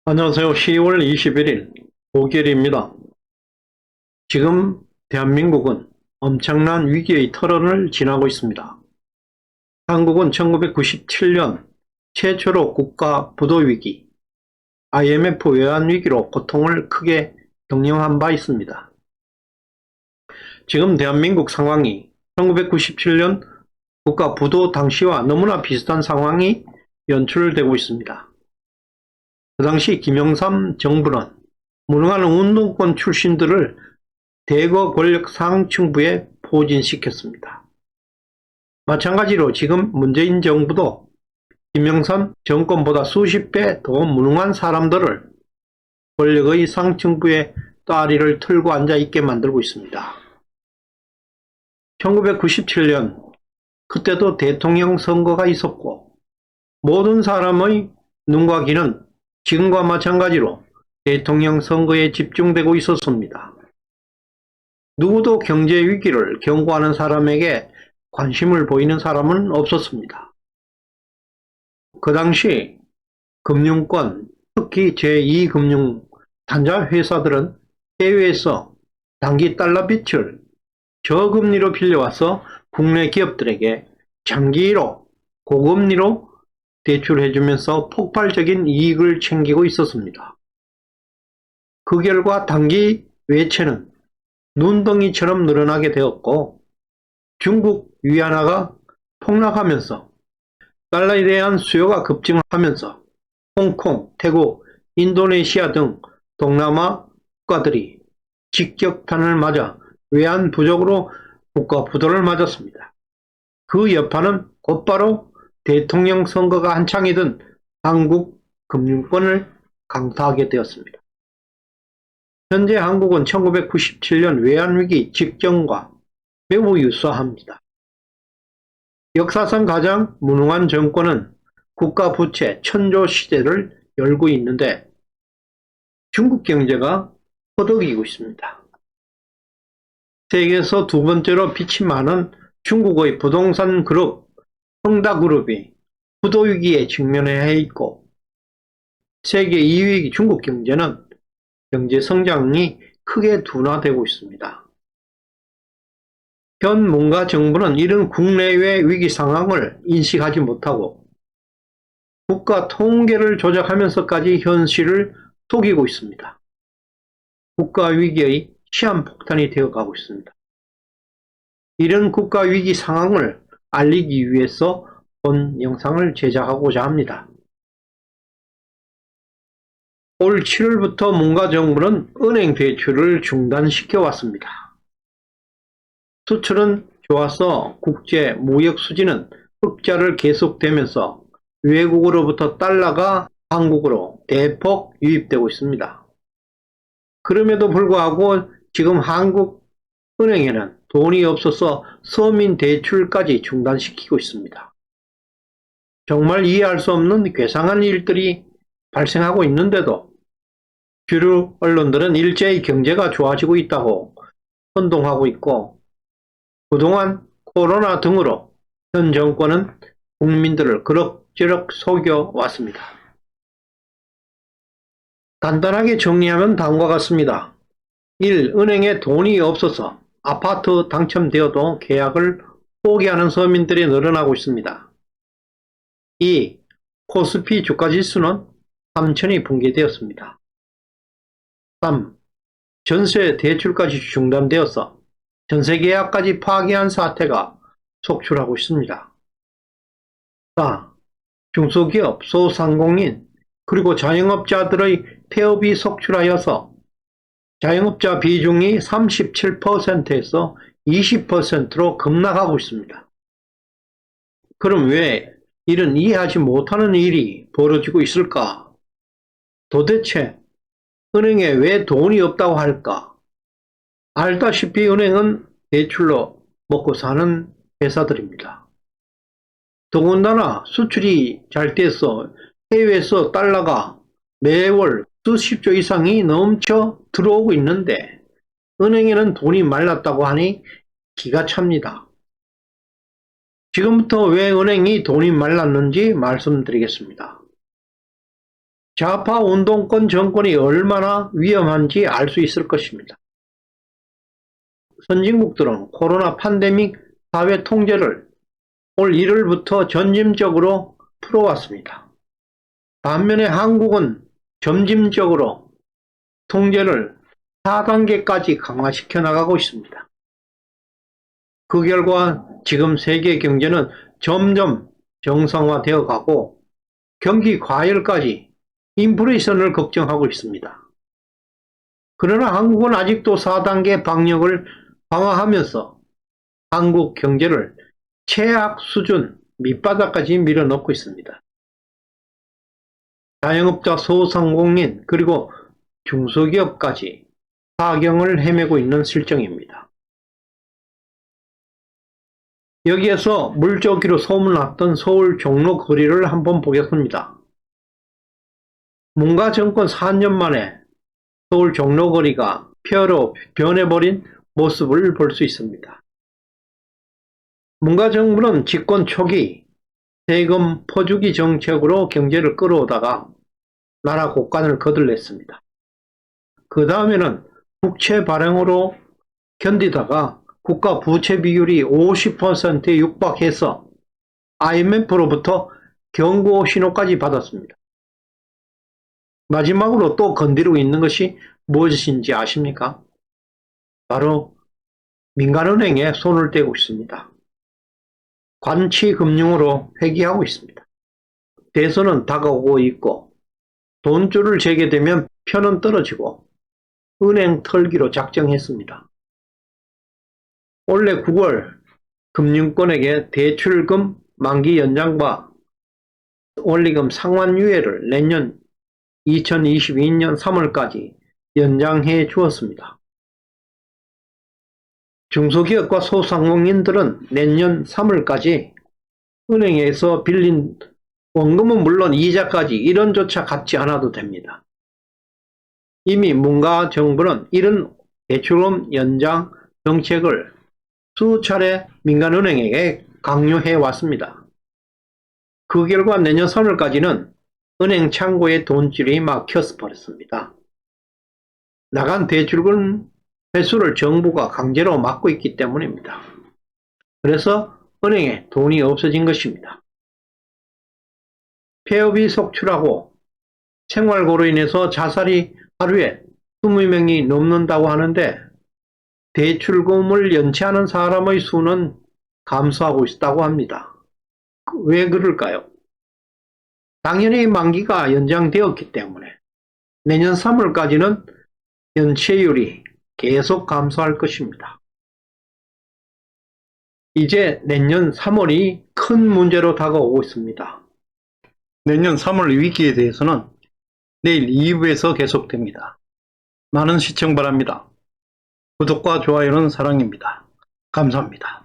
안녕하세요. 10월 21일 목요일입니다. 지금 대한민국은 엄청난 위기의 터널을 지나고 있습니다. 한국은 1997년 최초로 국가 부도 위기, IMF 외환 위기로 고통을 크게 경험한 바 있습니다. 지금 대한민국 상황이 1997년 국가 부도 당시와 너무나 비슷한 상황이 연출되고 있습니다. 그 당시 김영삼 정부는 무능한 운동권 출신들을 대거 권력 상층부에 포진시켰습니다. 마찬가지로 지금 문재인 정부도 김영삼 정권보다 수십 배 더 무능한 사람들을 권력의 상층부에 따리를 틀고 앉아 있게 만들고 있습니다. 1997년 그때도 대통령 선거가 있었고 모든 사람의 눈과 귀는 지금과 마찬가지로 대통령 선거에 집중되고 있었습니다. 누구도 경제 위기를 경고하는 사람에게 관심을 보이는 사람은 없었습니다. 그 당시 금융권, 특히 제2금융 단자 회사들은 해외에서 단기 달러 빚을 저금리로 빌려와서 국내 기업들에게 장기로 고금리로 대출해주면서 폭발적인 이익을 챙기고 있었습니다. 그 결과 단기 외채는 눈덩이처럼 늘어나게 되었고 중국 위안화가 폭락하면서 달러에 대한 수요가 급증하면서 홍콩, 태국, 인도네시아 등 동남아 국가들이 직격탄을 맞아 외환 부족으로 국가 부도를 맞았습니다. 그 여파는 곧바로 대통령 선거가 한창이던 한국 금융권을 강타하게 되었습니다. 현재 한국은 1997년 외환위기 직전과 매우 유사합니다. 역사상 가장 무능한 정권은 국가부채 천조 시대를 열고 있는데 중국 경제가 허덕이고 있습니다. 세계에서 두 번째로 빚이 많은 중국의 부동산 그룹恒大그룹이 부도위기에 직면해 있고 세계 2위 중국 경제는 경제 성장이 크게 둔화되고 있습니다. 현 문가 정부는 이런 국내외 위기 상황을 인식하지 못하고 국가 통계를 조작하면서까지 현실을 속이고 있습니다. 국가 위기의 시한폭탄이 되어가고 있습니다. 이런 국가 위기 상황을 알리기 위해서 본 영상을 제작하고자 합니다. 올 7월부터 문가 정부는 은행 대출을 중단시켜 왔습니다. 수출은 좋아서 국제 무역 수지는 흑자를 계속되면서 외국으로부터 달러가 한국으로 대폭 유입되고 있습니다. 그럼에도 불구하고 지금 한국 은행에는 돈이 없어서 서민 대출까지 중단시키고 있습니다. 정말 이해할 수 없는 괴상한 일들이 발생하고 있는데도 주류 언론들은 일제히 경제가 좋아지고 있다고 선동하고 있고 그동안 코로나 등으로 현 정권은 국민들을 그럭저럭 속여왔습니다. 간단하게 정리하면 다음과 같습니다. 1. 은행에 돈이 없어서 아파트 당첨되어도 계약을 포기하는 서민들이 늘어나고 있습니다. 2. 코스피 주가지수는 3천이 붕괴되었습니다. 3. 전세 대출까지 중단되어서 전세계약까지 파기한 사태가 속출하고 있습니다. 4. 중소기업, 소상공인, 그리고 자영업자들의 폐업이 속출하여서 자영업자 비중이 37%에서 20%로 급락하고 있습니다. 그럼 왜 이런 이해하지 못하는 일이 벌어지고 있을까? 도대체 은행에 왜 돈이 없다고 할까? 알다시피 은행은 대출로 먹고 사는 회사들입니다. 더군다나 수출이 잘 돼서 해외에서 달러가 매월 수십조 이상이 넘쳐 들어오고 있는데 은행에는 돈이 말랐다고 하니 기가 찹니다. 지금부터 왜 은행이 돈이 말랐는지 말씀드리겠습니다. 좌파 운동권 정권이 얼마나 위험한지 알 수 있을 것입니다. 선진국들은 코로나 팬데믹 사회 통제를 올 1월부터 점진적으로 풀어왔습니다. 반면에 한국은 점진적으로 통제를 4단계까지 강화시켜 나가고 있습니다. 그 결과 지금 세계 경제는 점점 정상화되어 가고 경기 과열까지 인플레이션을 걱정하고 있습니다. 그러나 한국은 아직도 4단계 방역을 강화하면서 한국 경제를 최악 수준 밑바닥까지 밀어넣고 있습니다. 자영업자, 소상공인 그리고 중소기업까지 파경을 헤매고 있는 실정입니다. 여기에서 물조기로 소문났던 서울 종로 거리를 한번 보겠습니다. 문가 정권 4년 만에 서울 종로 거리가 폐허로 변해버린 모습을 볼 수 있습니다. 문가 정부는 집권 초기 세금 퍼주기 정책으로 경제를 끌어오다가 나라 곳간을 거들냈습니다. 그 다음에는 국채 발행으로 견디다가 국가 부채 비율이 50%에 육박해서 IMF로부터 경고 신호까지 받았습니다. 마지막으로 또 건드리고 있는 것이 무엇인지 아십니까? 바로 민간은행에 손을 떼고 있습니다. 관치금융으로 회귀하고 있습니다. 대선은 다가오고 있고 돈줄을 재게 되면 표는 떨어지고 은행 털기로 작정했습니다. 올해 9월 금융권에게 대출금 만기 연장과 원리금 상환유예를 내년 2022년 3월까지 연장해 주었습니다. 중소기업과 소상공인들은 내년 3월까지 은행에서 빌린 원금은 물론 이자까지 1원조차 갚지 않아도 됩니다. 이미 문가 정부는 이런 대출금 연장 정책을 수차례 민간은행에게 강요해 왔습니다. 그 결과 내년 3월까지는 은행 창고에 돈줄이 막혀서 버렸습니다. 나간 대출금 회수를 정부가 강제로 막고 있기 때문입니다. 그래서 은행에 돈이 없어진 것입니다. 폐업이 속출하고 생활고로 인해서 자살이 하루에 20명이 넘는다고 하는데 대출금을 연체하는 사람의 수는 감소하고 있다고 합니다. 왜 그럴까요? 당연히 만기가 연장되었기 때문에 내년 3월까지는 연체율이 계속 감소할 것입니다. 이제 내년 3월이 큰 문제로 다가오고 있습니다. 내년 3월 위기에 대해서는 내일 2부에서 계속됩니다. 많은 시청 바랍니다. 구독과 좋아요는 사랑입니다. 감사합니다.